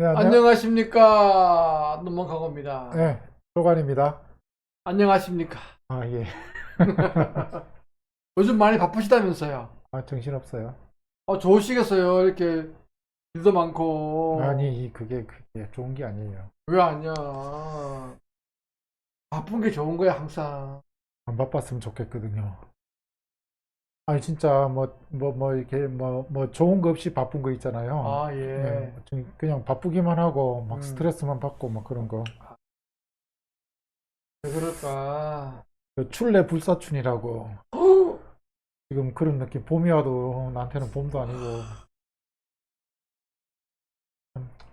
네, 안녕하십니까. 노만강호입니다. 네, 조관입니다. 안녕하십니까. 아, 예. 요즘 많이 바쁘시다면서요. 아, 정신없어요. 좋으시겠어요. 이렇게 일도 많고. 아니, 그게 좋은 게 아니에요. 왜 아니야. 바쁜 게 좋은 거야, 항상. 안 바빴으면 좋겠거든요. 아니, 진짜, 이렇게, 좋은 거 없이 바쁜 거 있잖아요. 아, 네, 예. 그냥 바쁘기만 하고, 막 음, 스트레스만 받고, 막 그런 거. 왜 그럴까. 그 출래 불사춘이라고. 지금 그런 느낌. 봄이 와도 나한테는 봄도 아니고.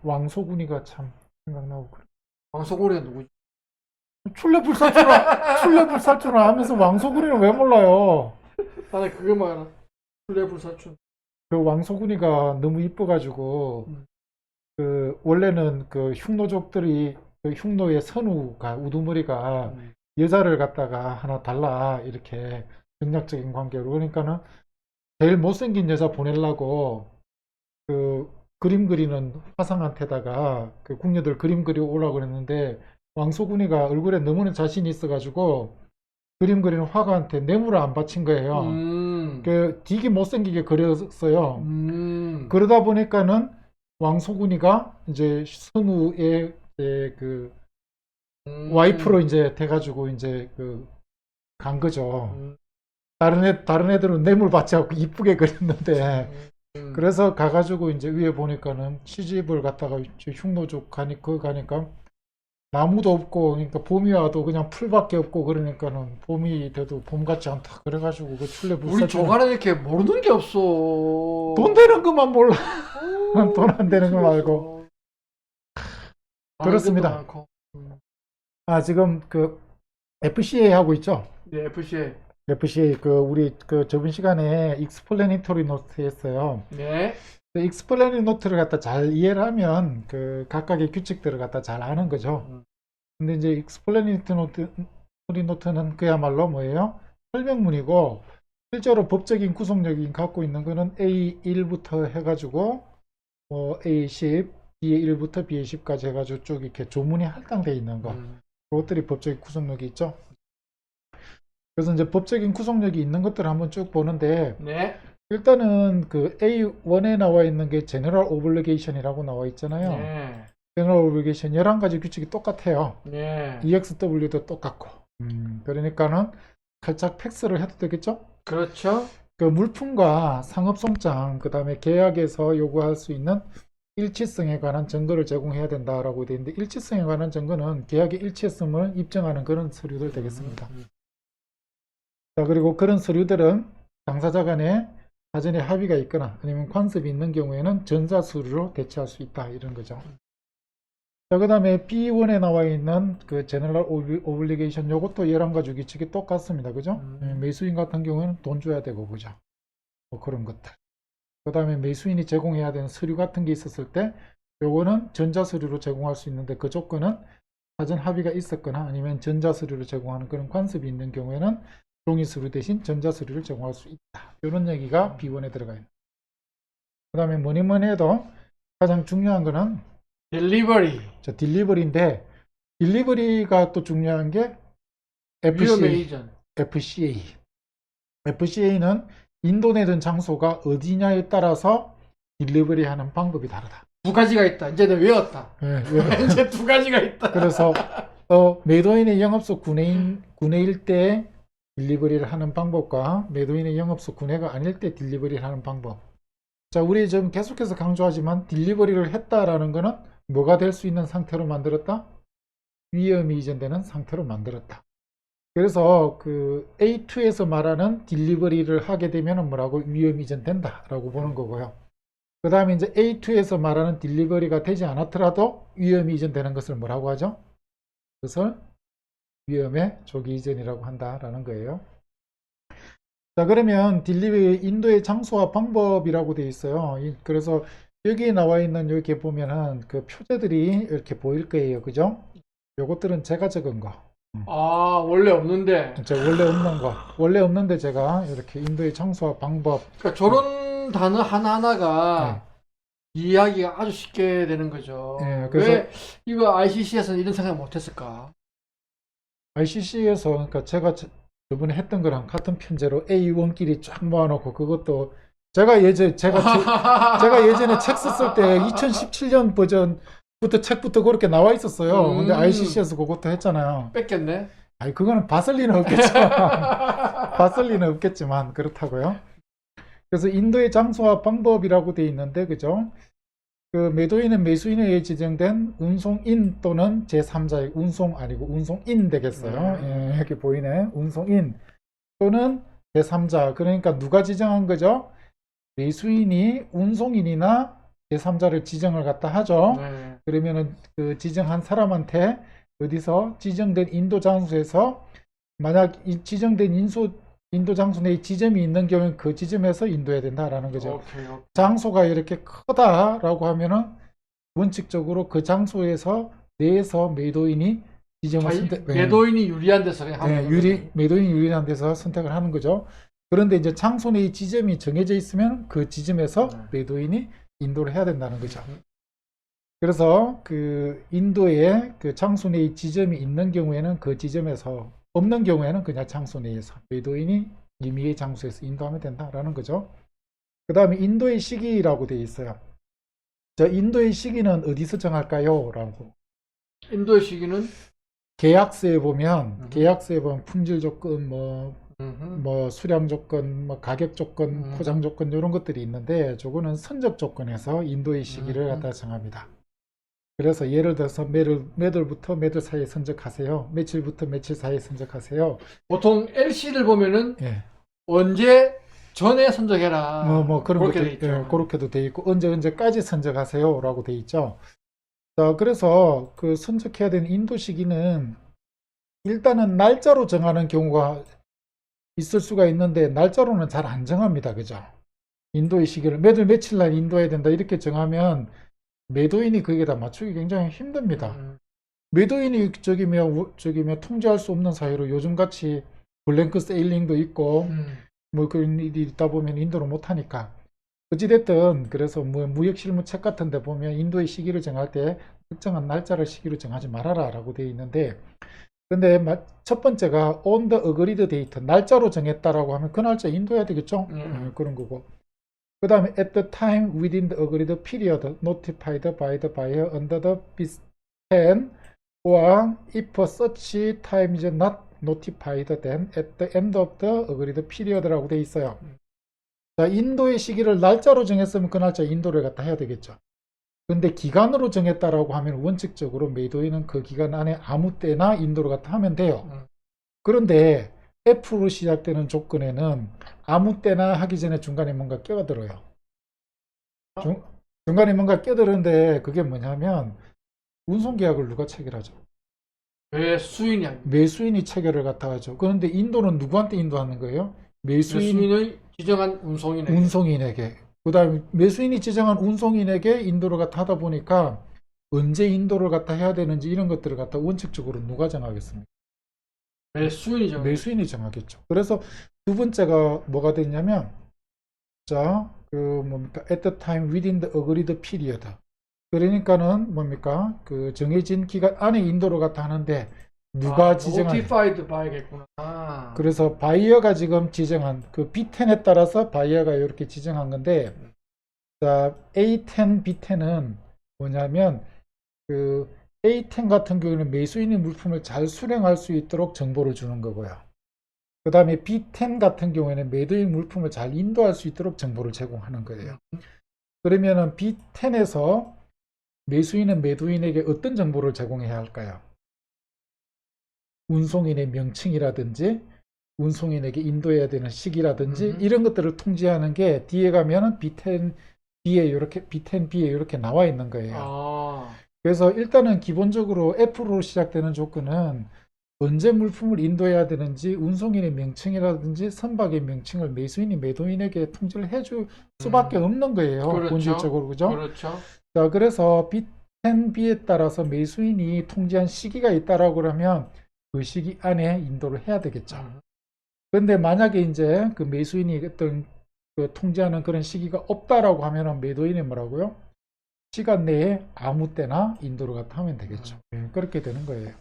왕소군이가 참 생각나고 그래. 왕소고리가 누구지? 출래불사춘아 하면서 왕소군이는 왜 몰라요? 나는 그거만 알아. 술래불사춘. 그 왕소군이가 너무 이뻐가지고 음, 그 원래는 그 흉노족들이 그 흉노의 선우가 우두머리가 음, 여자를 갖다가 하나 달라 이렇게 정략적인 관계로 그러니까는 제일 못생긴 여자 보내려고 그 그림 그리는 화상한테다가 그 궁녀들 그림 그리고 오라고 그랬는데 왕소군이가 얼굴에 너무나 자신이 있어가지고 그림 그리는 화가한테 뇌물을 안 바친 거예요. 음, 그 되게 못생기게 그렸어요. 음, 그러다 보니까는 왕소군이가 이제 선우의 이제 그 와이프로 음, 이제 돼가지고 이제 그 간 거죠. 음, 다른 애들은 뇌물 받지 않고 이쁘게 그렸는데 음. 그래서 가가지고 이제 위에 보니까는 시집을 갔다가 흉노족 가니까 나무도 없고 그러니까 봄이 와도 그냥 풀밖에 없고 그러니까는 봄이 돼도 봄 같지 않다 그래가지고 그 우리 출래불사춘 조간에 이렇게 모르는 게 없어. 돈 되는 것만 몰라. 돈 안 되는 거 말고. 없어. 아는 것도 그렇습니다. 많고. 아, 지금 그 FCA 하고 있죠? 네, FCA. FCA 그 우리 그 저번 시간에 익스플레니토리 노트 했어요. 네. 그 익스플레니토리 노트를 갖다 잘 이해를 하면 그 각각의 규칙들을 갖다 잘 아는 거죠. 음, 근데 이제 익스플레니토리 노트는 그야말로 뭐예요? 설명문이고 실제로 법적인 구속력이 갖고 있는 거는 A1부터 해가지고 뭐 A10, B1부터 B10까지 해가지고 쭉 이렇게 조문이 할당되어 있는 거. 음, 그것들이 법적인 구속력이 있죠. 그래서 이제 법적인 구속력이 있는 것들을 한번 쭉 보는데 네. 일단은 그 A1에 나와 있는 게 제너럴 오블리게이션이라고 나와 있잖아요. 네. 제너럴 오블리게이션 11가지 규칙이 똑같아요. 네. EXW도 똑같고. 그러니까는 살짝 팩스를 해도 되겠죠? 그렇죠. 그 물품과 상업송장, 그 다음에 계약에서 요구할 수 있는 일치성에 관한 증거를 제공해야 된다라고 되어 있는데 일치성에 관한 증거는 계약의 일치성을 입증하는 그런 서류들 되겠습니다. 자, 그리고 그런 서류들은 당사자 간에 사전에 합의가 있거나 아니면 관습이 있는 경우에는 전자서류로 대체할 수 있다 이런 거죠. 자, 그 다음에 B1에 나와 있는 그 제너럴 오블리게이션 요것도 11가지 규칙이 똑같습니다. 그죠? 매수인 같은 경우에는 돈 줘야 되고 그죠? 뭐 그런 것들. 그 다음에 매수인이 제공해야 되는 서류 같은 게 있었을 때 요거는 전자서류로 제공할 수 있는데 그 조건은 사전 합의가 있었거나 아니면 전자서류로 제공하는 그런 관습이 있는 경우에는 종이서류 대신 전자서류를 제공할 수 있다. 이런 얘기가 B1에 들어가 있는. 그 다음에 뭐니 해도 가장 중요한 거는 딜리버리. 저 딜리버리인데 딜리버리가 또 중요한 게 위험의 FCA, 이전. FCA. FCA는 인도내든 장소가 어디냐에 따라서 딜리버리 하는 방법이 다르다. 두 가지가 있다. 이제 내가 외웠다. 예, 이제 두 가지가 있다. 그래서 매도인의 영업소 구내일 때 딜리버리를 하는 방법과 매도인의 영업소 구내가 아닐 때 딜리버리를 하는 방법. 자, 우리 지금 계속해서 강조하지만 딜리버리를 했다라는 것은 뭐가 될 수 있는 상태로 만들었다? 위험이 이전되는 상태로 만들었다. 그래서 그 A2에서 말하는 딜리버리를 하게 되면 뭐라고 위험 이전된다 라고 보는 거고요. 그 다음에 이제 A2에서 말하는 딜리버리가 되지 않았더라도 위험이 이전되는 것을 뭐라고 하죠? 그것을 위험의 조기 이전이라고 한다라는 거예요. 자, 그러면 딜리버리 인도의 장소와 방법이라고 되어 있어요. 그래서 여기에 나와 있는 여기 보면은 그 표제들이 이렇게 보일 거예요. 그죠? 요것들은 제가 적은 거. 아, 원래 없는데. 진짜 원래 없는 거. 원래 없는데 제가 이렇게 인도의 장소와 방법. 그러니까 저런 단어 네. 하나하나가 이해하기가 아주 쉽게 되는 거죠. 예, 그래서 왜 이거 ICC에서는 이런 생각 못 했을까? ICC에서 그러니까 제가 저번에 했던 거랑 같은 편제로 A1끼리 쫙 모아놓고 그것도 제가 예전에 책 썼을 때 2017년 버전부터 책부터 그렇게 나와 있었어요. 근데 ICC에서 그것도 했잖아요. 뺏겼네. 아니 그거는 봤을 리는 없겠지만 봤을 리는 없겠지만 그렇다고요. 그래서 인도의 장소와 방법이라고 돼 있는데 그죠? 그 매도인은 매수인에 의해 지정된 운송인 또는 제3자의 운송 아니고 운송인 되겠어요. 예, 이렇게 보이네. 운송인 또는 제3자. 그러니까 누가 지정한 거죠? 매수인이 운송인이나 제3자를 지정을 갖다 하죠. 네. 그러면은 그 지정한 사람한테 어디서 지정된 인도 장소에서 만약 이 지정된 인도 장소 내에 지점이 있는 경우에 그 지점에서 인도해야 된다라는 거죠. 오케이. 장소가 이렇게 크다라고 하면은 원칙적으로 그 장소에서 내에서 매도인이 지점을 매도인이 유리한 데서 하는 매도인이 유리한 데서 선택을 하는 거죠. 그런데 이제 장소 내의 지점이 정해져 있으면 그 지점에서 매도인이 인도를 해야 된다는 거죠. 그래서 그 인도에 그 장소 내의 지점이 있는 경우에는 그 지점에서 없는 경우에는 그냥 장소 내에서 매도인이 임의의 장소에서 인도하면 된다라는 거죠. 그 다음에 인도의 시기라고 되어 있어요. 자, 인도의 시기는 어디서 정할까요? 라고. 인도의 시기는 계약서에 보면 품질 조건, 뭐 수량 조건, 뭐 가격 조건, 포장 조건 이런 것들이 있는데 저거는 선적 조건에서 인도의 시기를 갖다 정합니다. 그래서 예를 들어서 몇 월부터 몇 월 사이에 선적하세요. 며칠부터 며칠 사이에 선적하세요. 보통 LC를 보면은 예. 언제 전에 선적해라. 뭐 그런 그렇게 것도 돼 있죠. 예, 그렇게도 돼 있고 언제까지 선적하세요라고 돼 있죠. 자, 그래서 그 선적해야 되는 인도 시기는 일단은 날짜로 정하는 경우가 있을 수가 있는데 날짜로는 잘 안 정합니다. 그죠? 인도의 시기를 몇 월 며칠 날 인도해야 된다 이렇게 정하면 매도인이 거기에다 맞추기 굉장히 힘듭니다. 매도인이 저기면 통제할 수 없는 사유로 요즘같이 블랭크 세일링도 있고 뭐 그런 일이 있다 보면 인도를 못하니까 어찌됐든 그래서 뭐 무역실무 책 같은 데 보면 인도의 시기를 정할 때 특정한 날짜를 시기로 정하지 말아라 라고 되어 있는데 근데 첫 번째가 on the agreed date 날짜로 정했다라고 하면 그 날짜 인도해야 되겠죠. 그런 거고 그 다음에 at the time within the agreed period notified by the buyer under the pen or if such time is not notified then at the end of the agreed period라고 돼 있어요. 자, 인도의 시기를 날짜로 정했으면 그 날짜 인도를 갖다 해야 되겠죠. 근데 기간으로 정했다라고 하면 원칙적으로 매도인은 그 기간 안에 아무 때나 인도를 갖다 하면 돼요. 그런데 F로 시작되는 조건에는 아무 때나 하기 전에 중간에 뭔가 껴들어요. 중간에 뭔가 껴드는데 그게 뭐냐면 운송계약을 누가 체결하죠? 매수인이 체결을 갖다 하죠. 그런데 인도는 누구한테 인도하는 거예요? 매수인의 지정한 운송인에게. 그 다음에 매수인이 지정한 운송인에게 인도를 갖다 하다 보니까 언제 인도를 갖다 해야 되는지 이런 것들을 갖다 원칙적으로 누가 정하겠습니까? 매수인이 정하겠죠. 그래서 두 번째가 뭐가 됐냐면 자, 뭡니까? at the time within the agreed period. 그러니까는 뭡니까? 그 정해진 기간 안에 인도를 갖다 하는데 누가 지정한 notified by겠구나. 그래서 바이어가 지금 지정한 그 B10에 따라서 바이어가 이렇게 지정한 건데 자, A10, B10은 뭐냐면 그 A10 같은 경우는 매수인이 물품을 잘 수령할 수 있도록 정보를 주는 거고요. 그 다음에 B10 같은 경우에는 매도인 물품을 잘 인도할 수 있도록 정보를 제공하는 거예요. 그러면은 B10에서 매수인은 매도인에게 어떤 정보를 제공해야 할까요? 운송인의 명칭이라든지 운송인에게 인도해야 되는 시기라든지 이런 것들을 통지하는 게 뒤에 가면은 B10B에 이렇게 나와 있는 거예요. 그래서 일단은 기본적으로 F로 시작되는 조건은 언제 물품을 인도해야 되는지 운송인의 명칭이라든지 선박의 명칭을 매수인이 매도인에게 통지를 해줄 수밖에 없는 거예요. 그렇죠. 본질적으로 그죠? 그렇죠. 자, 그래서 B10B에 따라서 매수인이 통지한 시기가 있다라고 그러면 그 시기 안에 인도를 해야 되겠죠. 그런데 만약에 이제 그 매수인이 어떤 그 통지하는 그런 시기가 없다라고 하면은 매도인이 뭐라고요? 시간 내에 아무 때나 인도를 갖다 하면 되겠죠. 그렇게 되는 거예요.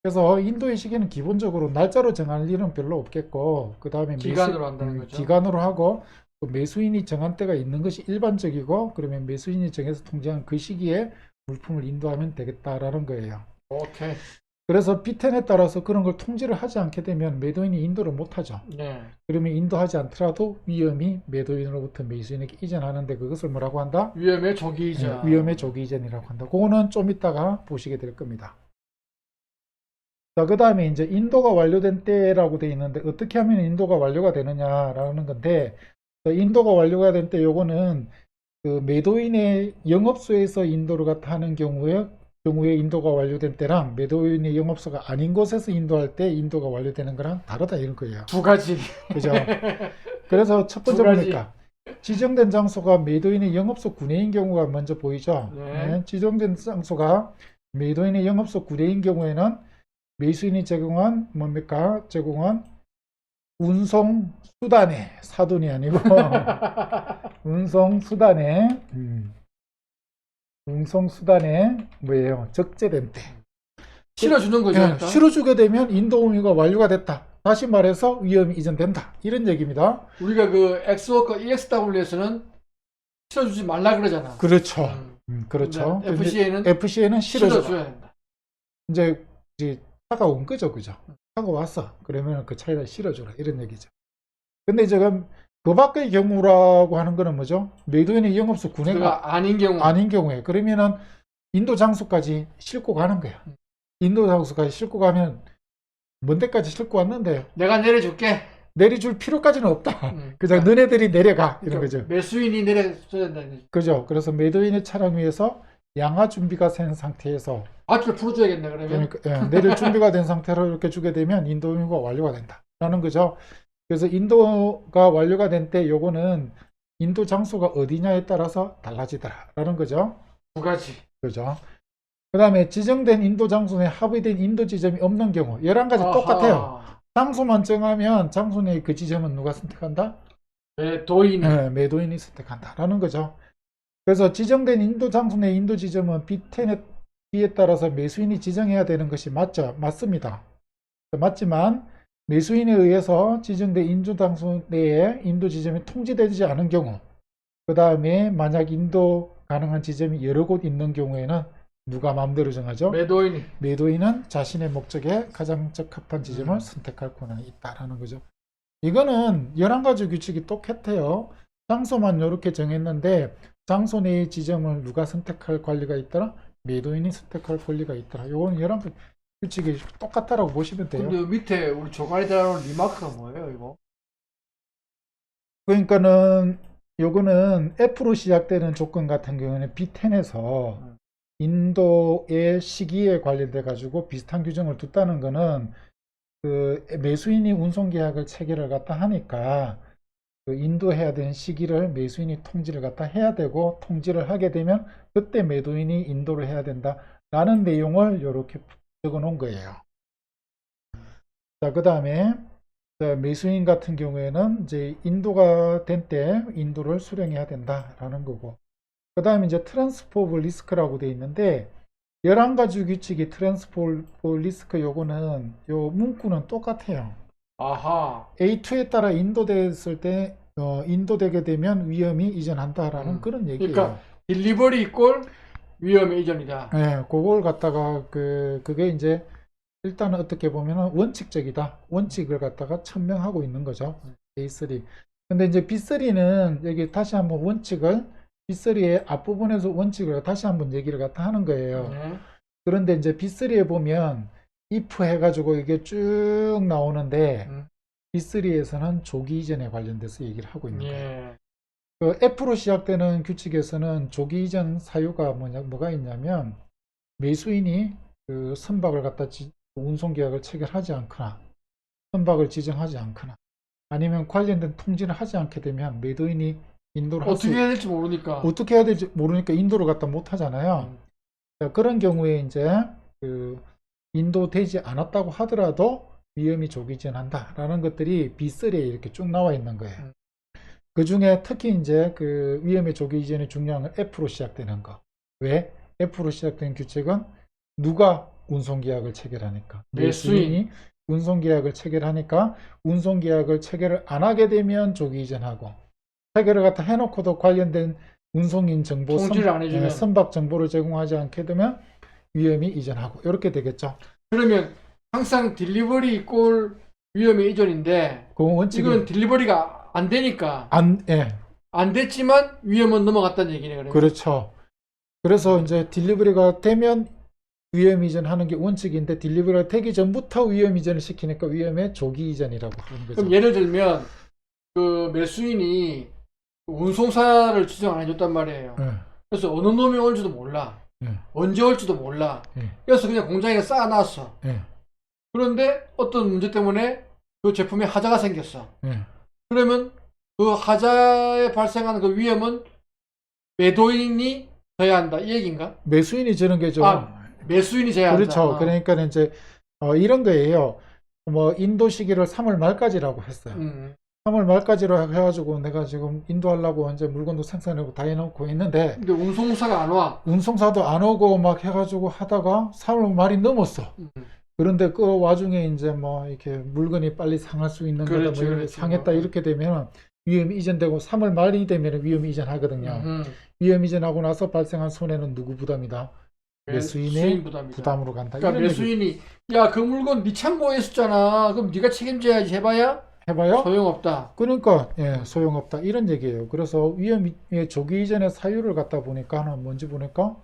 그래서 인도의 시기는 기본적으로 날짜로 정할 일은 별로 없겠고, 그 다음에 기간으로 한다는 거죠. 기간으로 하고, 또 매수인이 정한 때가 있는 것이 일반적이고, 그러면 매수인이 정해서 통제한 그 시기에 물품을 인도하면 되겠다라는 거예요. 오케이. 그래서 B10에 따라서 그런 걸 통제를 하지 않게 되면 매도인이 인도를 못하죠. 네. 그러면 인도하지 않더라도 위험이 매도인으로부터 매수인에게 이전하는데 그것을 뭐라고 한다? 위험의 조기 이전. 위험의 조기 이전이라고 한다. 그거는 좀 이따가 보시게 될 겁니다. 자, 그 다음에 이제 인도가 완료된 때라고 되어 있는데 어떻게 하면 인도가 완료가 되느냐라는 건데, 인도가 완료가 된 때 요거는 그 매도인의 영업소에서 인도를 갖다 하는 경우에 인도가 완료된 때랑 매도인의 영업소가 아닌 곳에서 인도할 때 인도가 완료되는 거랑 다르다 이런 거예요. 두 가지. 그죠? 그래서 첫 번째 두 가지. 보니까 지정된 장소가 매도인의 영업소 구내인 경우가 먼저 보이죠? 네. 지정된 장소가 매도인의 영업소 구내인 경우에는 매수인이 제공한 뭡니까? 제공한 운송 수단의 사돈이 아니고 운송 수단의 뭐예요? 적재된 때. 실어주는 거죠. 예, 일단. 실어주게 되면 인도 의무가 완료가 됐다. 다시 말해서 위험이 이전된다. 이런 얘기입니다. 우리가 그 엑스워커 EXW에서는 실어주지 말라 그러잖아. 그렇죠. 그렇죠. 근데 FCA는 FCA는 실어줘야 된다. 이제 차가 온 거죠, 그죠? 차가 왔어. 그러면 그 차에다 실어줘라. 이런 얘기죠. 근데 지금 그 밖의 경우라고 하는 거는 뭐죠? 매도인의 영업소 구내가 그가 아닌 경우. 아닌 경우에 그러면은 인도 장소까지 싣고 가는 거야. 인도 장소까지 싣고 가면 먼 데까지 싣고 왔는데 내가 내려줄게. 내려줄 필요까지는 없다. 그냥 너네들이 내려가 이런 거죠. 매수인이 내려줘야 된다. 그죠? 그래서 매도인의 차량 위에서 양하 준비가 된 상태에서 바퀴를 풀어줘야겠네 그러면. 그러니까 내릴 준비가 된 상태로 이렇게 주게 되면 인도 의무가 완료가 된다라는 거죠. 그래서 인도가 완료가 된 때 요거는 인도 장소가 어디냐에 따라서 달라지더라라는 거죠. 두 가지. 그죠? 그 다음에 지정된 인도 장소 내 합의된 인도 지점이 없는 경우 11가지 아하. 똑같아요. 장소만 정하면 장소 내 그 지점은 누가 선택한다? 매도인. 네, 매도인이 선택한다라는 거죠. 그래서 지정된 인도 장소 내 인도 지점은 B에 따라서 매수인이 지정해야 되는 것이 맞죠? 맞습니다. 맞지만 매수인에 의해서 지정된 인도 장소 내에 인도 지점이 통지되지 않은 경우, 그 다음에 만약 인도 가능한 지점이 여러 곳 있는 경우에는 누가 마음대로 정하죠? 매도인이. 매도인은 자신의 목적에 가장 적합한 지점을 선택할 권한이 있다라는 거죠. 이거는 11가지 규칙이 똑같아요. 장소만 이렇게 정했는데 장소 내의 지점을 누가 선택할 권리가 있더라? 매도인이 선택할 권리가 있더라. 이거는 11가지 규칙이 똑같다라고 보시면 돼요. 근데 밑에 우리 조간에 달아놓은 리마크가 뭐예요 이거? 그러니까는 요거는 F로 시작되는 조건 같은 경우는 B10에서 인도의 시기에 관련돼 가지고 비슷한 규정을 뒀다는 거는 그 매수인이 운송계약을 체결을 갖다 하니까 그 인도해야 되는 시기를 매수인이 통지를 갖다 해야 되고 통지를 하게 되면 그때 매도인이 인도를 해야 된다라는 내용을 이렇게 적어 놓은 거예요. 자, 그 다음에 매수인 같은 경우에는 이제 인도가 된 때 인도를 수령해야 된다라는 거고, 그 다음에 이제 트랜스포 오브 리스크라고 되어 있는데 11가지 규칙이 트랜스포 오브 리스크 요거는 요 문구는 똑같아요. 아하. A2에 따라 인도됐을 때 인도되게 되면 위험이 이전한다라는 그런 얘기예요. 그러니까 딜리버리 이꼴 위험의 이전이다. 네, 그걸 갖다가 그게 이제 일단은 어떻게 보면은 원칙적이다. 원칙을 갖다가 천명하고 있는 거죠. A3. 근데 이제 B3는 여기 다시 한번 원칙을 B3의 앞부분에서 원칙을 다시 한번 얘기를 갖다 하는 거예요. 네. 그런데 이제 B3에 보면 if 해가지고 이게 쭉 나오는데 B3에서는 조기 이전에 관련돼서 얘기를 하고 있는 거예요. 예. 그 F로 시작되는 규칙에서는 조기 이전 사유가 뭐가 있냐면 매수인이 그 선박을 갖다 운송계약을 체결하지 않거나 선박을 지정하지 않거나 아니면 관련된 통지를 하지 않게 되면 매도인이 인도를 어떻게 해야 될지 모르니까. 어떻게 해야 될지 모르니까 인도를 갖다 못 하잖아요. 그런 경우에 이제 그 인도되지 않았다고 하더라도 위험이 조기 이전한다라는 것들이 B3에 이렇게 쭉 나와 있는 거예요. 그 중에 특히 이제 그 위험의 조기 이전이 중요한 건 F로 시작되는 거. 왜? F로 시작된 규칙은 누가 운송계약을 체결하니까. 매수인이 운송계약을 체결하니까 운송계약을 체결을 안 하게 되면 조기 이전하고, 체결을 갖다 해놓고도 관련된 운송인 정보 통지를 안 해주면 선박 정보를 제공하지 않게 되면 위험이 이전하고 이렇게 되겠죠. 그러면 항상 딜리버리 꼴 위험의 이전인데 그 원칙은 이건 딜리버리가 안 되니까 예, 안 됐지만 위험은 넘어갔다는 얘기네. 그러면. 그렇죠. 그래서 이제 딜리버리가 되면 위험 이전하는 게 원칙인데 딜리버리가 되기 전부터 위험 이전을 시키니까 위험의 조기 이전이라고 하는 거죠. 그럼 예를 들면 그 매수인이 운송사를 지정 안 해줬단 말이에요. 예, 그래서 어느 놈이 올지도 몰라. 예, 언제 올지도 몰라. 예, 그래서 그냥 공장에 쌓아놨어. 예, 그런데 어떤 문제 때문에 그 제품에 하자가 생겼어. 예. 그러면 그 하자에 발생하는 그 위험은 매도인이 져야 한다. 이 얘기인가? 매수인이 저는 게죠. 매수인이 져야 한다. 그렇죠. 그러니까 이제 이런 거예요. 뭐 인도 시기를 3월 말까지라고 했어요. 3월 말까지로 해가지고 내가 지금 인도하려고 이제 물건도 생산하고 다 해놓고 있는데 근데 운송사가 안 와. 운송사도 안 오고 막 해가지고 하다가 3월 말이 넘었어. 그런데 그 와중에 이제 뭐 이렇게 물건이 빨리 상할 수 있는 거다, 그렇지, 뭐 그렇지. 상했다 이렇게 되면 위험이 이전되고 3월 말이 되면 위험이 이전하거든요. 위험 이전하고 나서 발생한 손해는 누구 부담이다? 매수인의 부담이다. 부담으로 간다. 그러니까 이런 얘기. 매수인이 야, 그 물건 네 창고에 있었잖아. 그럼 네가 책임져야지. 해봐야 해봐요? 소용없다. 그러니까 소용없다 이런 얘기예요. 그래서 위험의 조기 이전의 사유를 갖다 보니까 하나 뭔지 보니까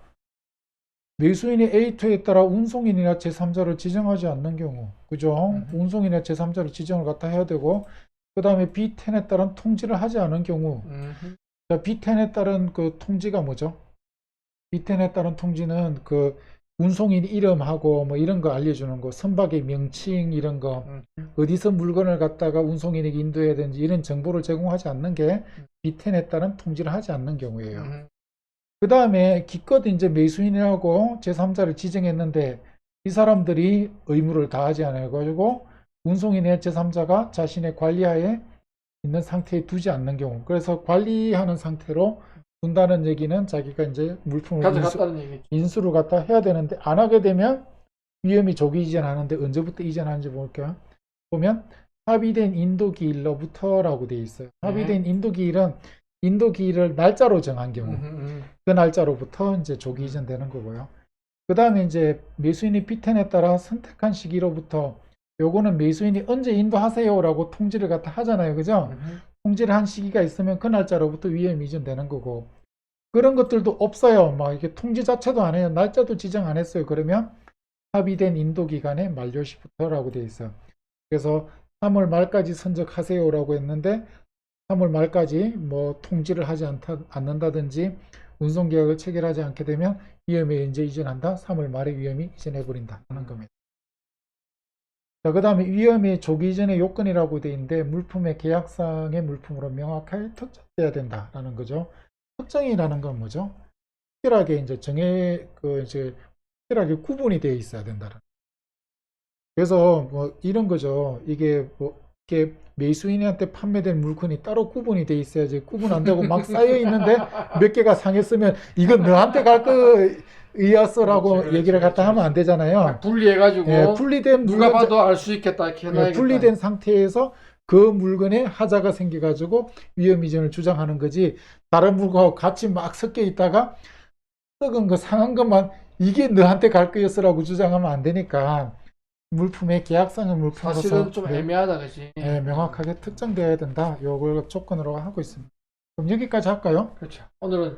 매수인이 A2에 따라 운송인이나 제3자를 지정하지 않는 경우, 그죠? 운송인이나 제3자를 지정을 갖다 해야 되고, 그 다음에 B10에 따른 통지를 하지 않은 경우, 자, B10에 따른 그 통지가 뭐죠? B10에 따른 통지는 그 운송인 이름하고 뭐 이런 거 알려주는 거, 선박의 명칭 이런 거, 어디서 물건을 갖다가 운송인에게 인도해야 되는지 이런 정보를 제공하지 않는 게 B10에 따른 통지를 하지 않는 경우예요. 그 다음에 기껏 이제 매수인이라고 제3자를 지정했는데 이 사람들이 의무를 다하지 않아가지고 운송인의 제3자가 자신의 관리하에 있는 상태에 두지 않는 경우, 그래서 관리하는 상태로 둔다는 얘기는 자기가 이제 물품을 가져갔다는 얘기죠. 인수를 갖다 해야 되는데 안 하게 되면 위험이 조기 이전하는데 언제부터 이전하는지 볼게요. 보면 합의된 인도기일로부터라고 되어 있어요. 합의된 인도기일은 인도기일을 날짜로 정한 경우 그 날짜로부터 이제 조기 이전되는 거고요. 그 다음에 이제 매수인이 B10에 따라 선택한 시기로부터, 요거는 매수인이 언제 인도하세요라고 통지를 갖다 하잖아요. 그죠? 통지를 한 시기가 있으면 그 날짜로부터 위험 이전되는 거고, 그런 것들도 없어요. 막 이게 통지 자체도 안 해요. 날짜도 지정 안 했어요. 그러면 합의된 인도기간의 만료시부터라고 되어 있어요. 그래서 3월 말까지 선적하세요라고 했는데 3월 말까지 뭐 통지를 하지 않는다든지 운송계약을 체결하지 않게 되면 위험에 이제 이전한다. 3월 말에 위험이 이전해버린다 하는 겁니다. 자, 그 다음에 위험의 조기 이전의 요건이라고 되어 있는데 물품의 계약상의 물품으로 명확하게 특정돼야 된다라는 거죠. 특정이라는 건 뭐죠? 특별하게 이제 이제 특별하게 구분이 되어 있어야 된다는. 그래서 뭐 이런 거죠. 이게 뭐 이렇게 매수인한테 판매된 물건이 따로 구분이 돼 있어야지, 구분 안 되고 막 쌓여 있는데 몇 개가 상했으면 이건 너한테 갈 거였어라고 그렇지, 얘기를 갖다 그렇지. 하면 안 되잖아요. 분리해가지고 분리된 누가 물건, 봐도 알 수 있겠다 이렇게 해놔야겠다. 분리된 상태에서 그 물건에 하자가 생겨가지고 위험 이전을 주장하는 거지, 다른 물건하고 같이 막 섞여 있다가 썩은 거 상한 것만 이게 너한테 갈 거였어라고 주장하면 안 되니까 물품의 계약상의 물품으로서 사실은 좀 애매하다, 그지? 명확하게 특정되어야 된다. 요걸 조건으로 하고 있습니다. 그럼 여기까지 할까요? 그렇죠. 오늘은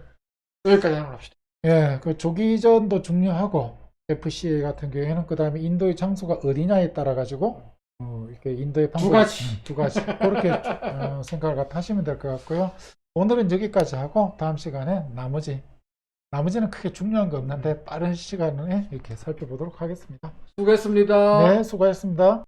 여기까지 하는 걸 합시다. 그 조기 이전도 중요하고 FCA 같은 경우에는 그 다음에 인도의 장소가 어디냐에 따라 가지고 이렇게 인도의 방법 두 가지 그렇게 생각을 갖다 하시면 될 것 같고요. 오늘은 여기까지 하고 다음 시간에 나머지는 크게 중요한 거 없는데 빠른 시간에 이렇게 살펴보도록 하겠습니다. 수고했습니다. 네, 수고하셨습니다.